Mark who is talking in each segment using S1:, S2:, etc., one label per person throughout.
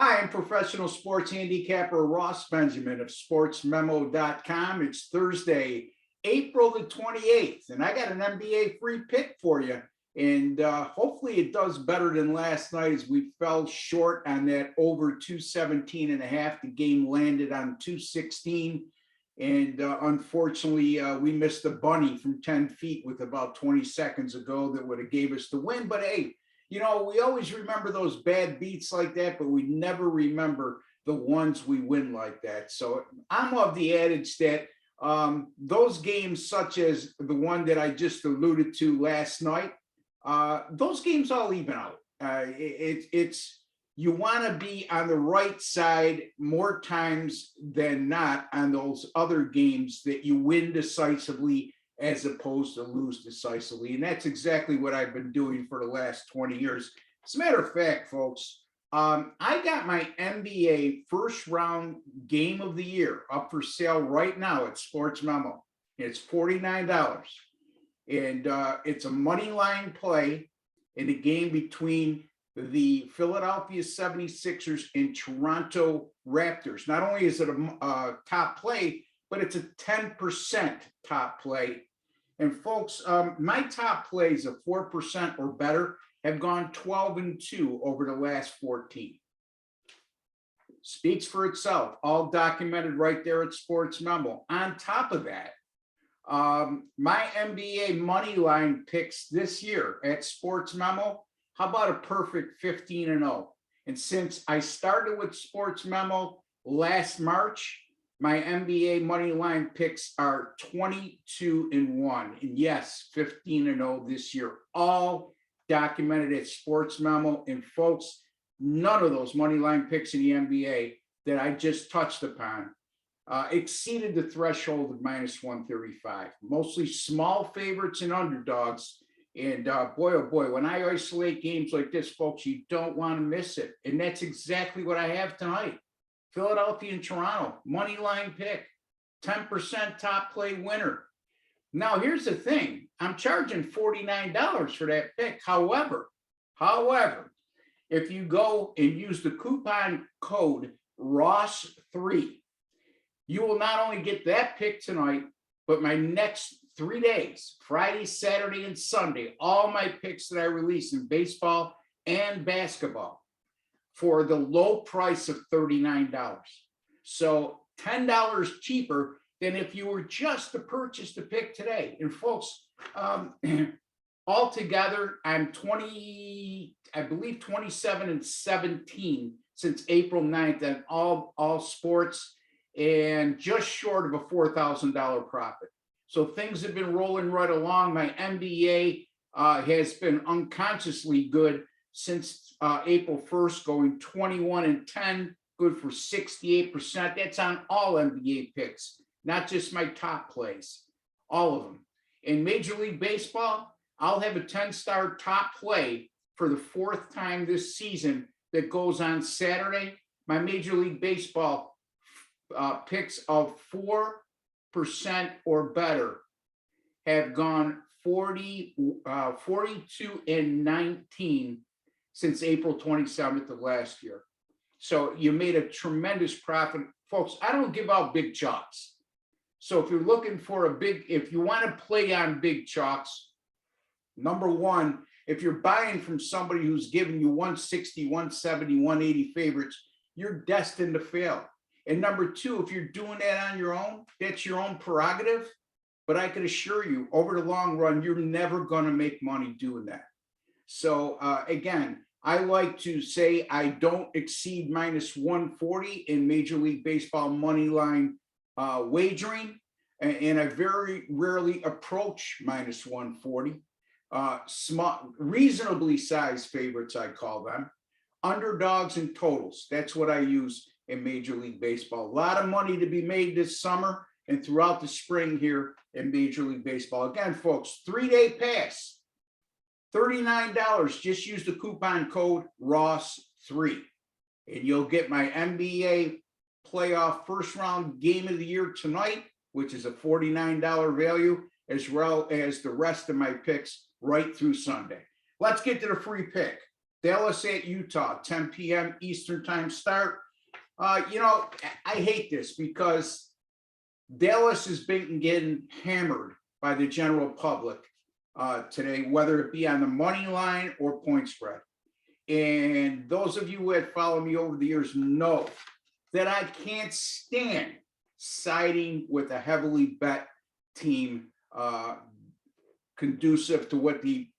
S1: Hi, I'm professional sports handicapper Ross Benjamin of SportsMemo.com. It's Thursday, April the 28th, and I got an NBA free pick for you. And hopefully it does better than last night as we fell short on that over 217.5. The game landed on 216. And unfortunately, we missed the bunny from 10 feet with about 20 seconds ago that would have gave us the win. But hey, you know, we always remember those bad beats like that, but we never remember the ones we win like that. So I'm of the adage that those games, such as the one that I just alluded to last night, those games all even out. It's you want to be on the right side more times than not on those other games that you win decisively as opposed to lose decisively. And that's exactly what I've been doing for the last 20 years. As a matter of fact, folks, I got my NBA first round game of the year up for sale right now at Sports Memo. It's $49. And it's a money line play in the game between the Philadelphia 76ers and Toronto Raptors. Not only is it a top play, but it's a 10% top play. And folks, my top plays of 4% or better have gone 12-2 over the last 14. Speaks for itself, all documented right there at Sports Memo. On top of that, my NBA money line picks this year at Sports Memo, how about a perfect 15-0? And since I started with Sports Memo last March, my NBA money line picks are 22-1. And yes, 15-0 this year, all documented at Sports Memo. And folks, none of those money line picks in the NBA that I just touched upon exceeded the threshold of -135. Mostly small favorites and underdogs. And boy, oh boy, when I isolate games like this, folks, you don't want to miss it. And that's exactly what I have tonight. Philadelphia and Toronto, money line pick, 10% top play winner. Now, here's the thing. I'm charging $49 for that pick. However, if you go and use the coupon code ROSS3, you will not only get that pick tonight, but my next 3 days, Friday, Saturday, and Sunday, all my picks that I release in baseball and basketball for the low price of $39. So $10 cheaper than if you were just to purchase the pick today. And folks, altogether, I'm 27-17 since April 9th on all sports and just short of a $4,000 profit. So things have been rolling right along. My NBA has been unconsciously good since April 1st, going 21-10, good for 68%. That's on all NBA picks, not just my top plays, all of them. In Major League Baseball, I'll have a 10-star top play for the 4th time this season that goes on Saturday. My Major League Baseball picks of 4% or better have gone 42-19 since April 27th of last year. So you made a tremendous profit. Folks, I don't give out big chalks. So if you're looking for if you want to play on big chalks, number one, if you're buying from somebody who's giving you 160, 170, 180 favorites, you're destined to fail. And number two, if you're doing that on your own, that's your own prerogative. But I can assure you, over the long run, you're never going to make money doing that. So again, I like to say I don't exceed -140 in Major League Baseball money line wagering, and I very rarely approach -140. Small, reasonably sized favorites, I call them, underdogs and totals. That's what I use in Major League Baseball. A lot of money to be made this summer and throughout the spring here in Major League Baseball. Again, folks, 3-day pass, $39. Just use the coupon code ROSS3 and you'll get my NBA playoff first round game of the year tonight, which is a $49 value, as well as the rest of my picks right through Sunday. Let's get to the free pick. Dallas at Utah, 10 p.m. Eastern time start. You know, I hate this because Dallas has been getting hammered by the general public today, whether it be on the money line or point spread. And those of you who have followed me over the years know that I can't stand siding with a heavily bet team conducive to what the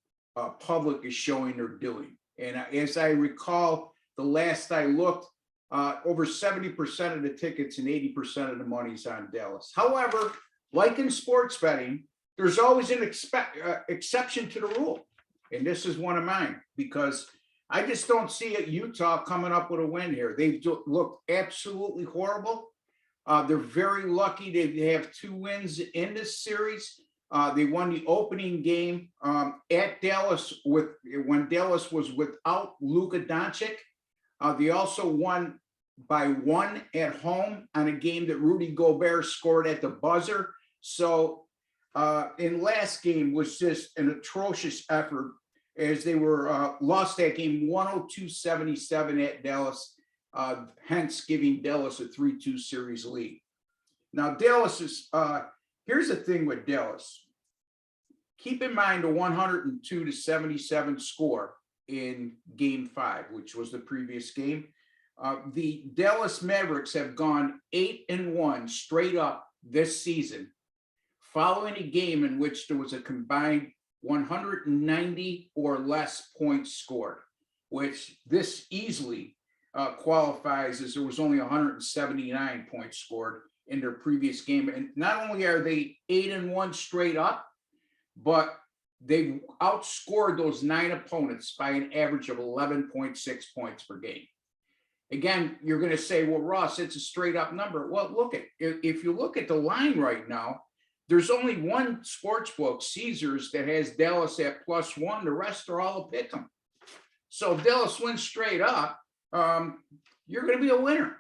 S1: public is showing they're doing. And as I recall, the last I looked, over 70% of the tickets and 80% of the money's on Dallas. However, like in sports betting, there's always an exception to the rule. And this is one of mine, because I just don't see Utah coming up with a win here. They've looked absolutely horrible. They're very lucky they have 2 wins in this series. They won the opening game at Dallas when Dallas was without Luka Doncic. They also won by 1 at home on a game that Rudy Gobert scored at the buzzer. So in last game was just an atrocious effort, as they were lost that game 102-77 at Dallas, hence giving Dallas a 3-2 series lead. Now Dallas is, here's the thing with Dallas. Keep in mind the 102-77 score in game 5, which was the previous game. The Dallas Mavericks have gone 8-1 straight up this season, following a game in which there was a combined 190 or less points scored, which this easily qualifies as there was only 179 points scored in their previous game. And not only are they 8-1 straight up, but they've outscored those 9 opponents by an average of 11.6 points per game. Again, you're going to say, well, Ross, it's a straight up number. Well, look, if you look at the line right now, there's only one sports book, Caesars, that has Dallas at +1. The rest are all a pick 'em. So if Dallas wins straight up, you're going to be a winner.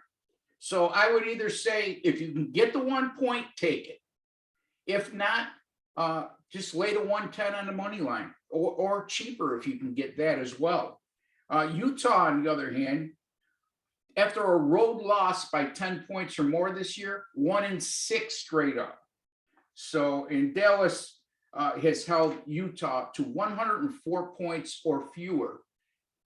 S1: So I would either say, if you can get the 1 point, take it. If not, just lay the 110 on the money line, or cheaper if you can get that as well. Utah, on the other hand, after a road loss by 10 points or more this year, 1-6 straight up. So, and Dallas has held Utah to 104 points or fewer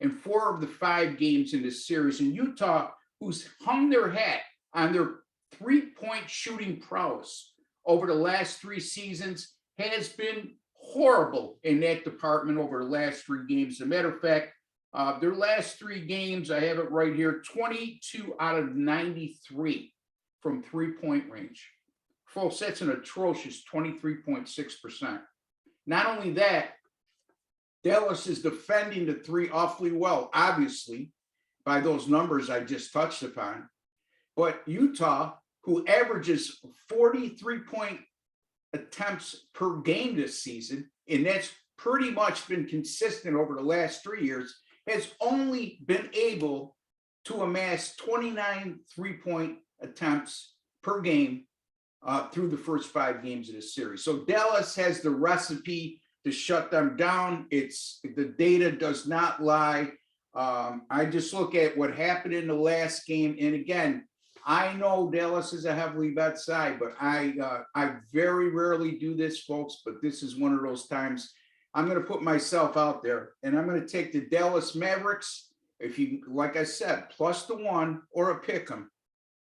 S1: in 4 of the 5 games in this series. And Utah, who's hung their hat on their 3-point shooting prowess over the last 3 seasons, has been horrible in that department over the last 3 games. As a matter of fact, their last 3 games, I have it right here, 22 out of 93 from 3-point range. Folks, that's an atrocious 23.6%. Not only that, Dallas is defending the 3 awfully well, obviously, by those numbers I just touched upon. But Utah, who averages 43-point attempts per game this season, and that's pretty much been consistent over the last 3 years, has only been able to amass 29 3-point attempts per game through the first 5 games of this series. So Dallas has the recipe to shut them down. The data does not lie. I just look at what happened in the last game, and again, I know Dallas is a heavily bet side, but I very rarely do this, folks, but this is one of those times I'm going to put myself out there, and I'm going to take the Dallas Mavericks, if you, like I said, +1 or a pick 'em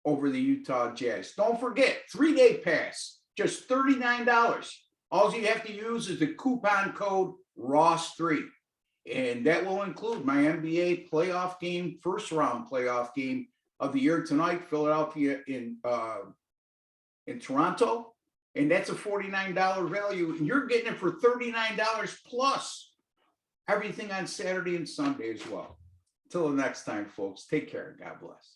S1: over the Utah Jazz. Don't forget, 3-day pass, just $39. All you have to use is the coupon code ROSS3, and that will include my NBA playoff game, first round playoff game of the year tonight, Philadelphia in Toronto, and that's a $49 value, and you're getting it for $39 plus everything on Saturday and Sunday as well. Till the next time, folks, take care. God bless.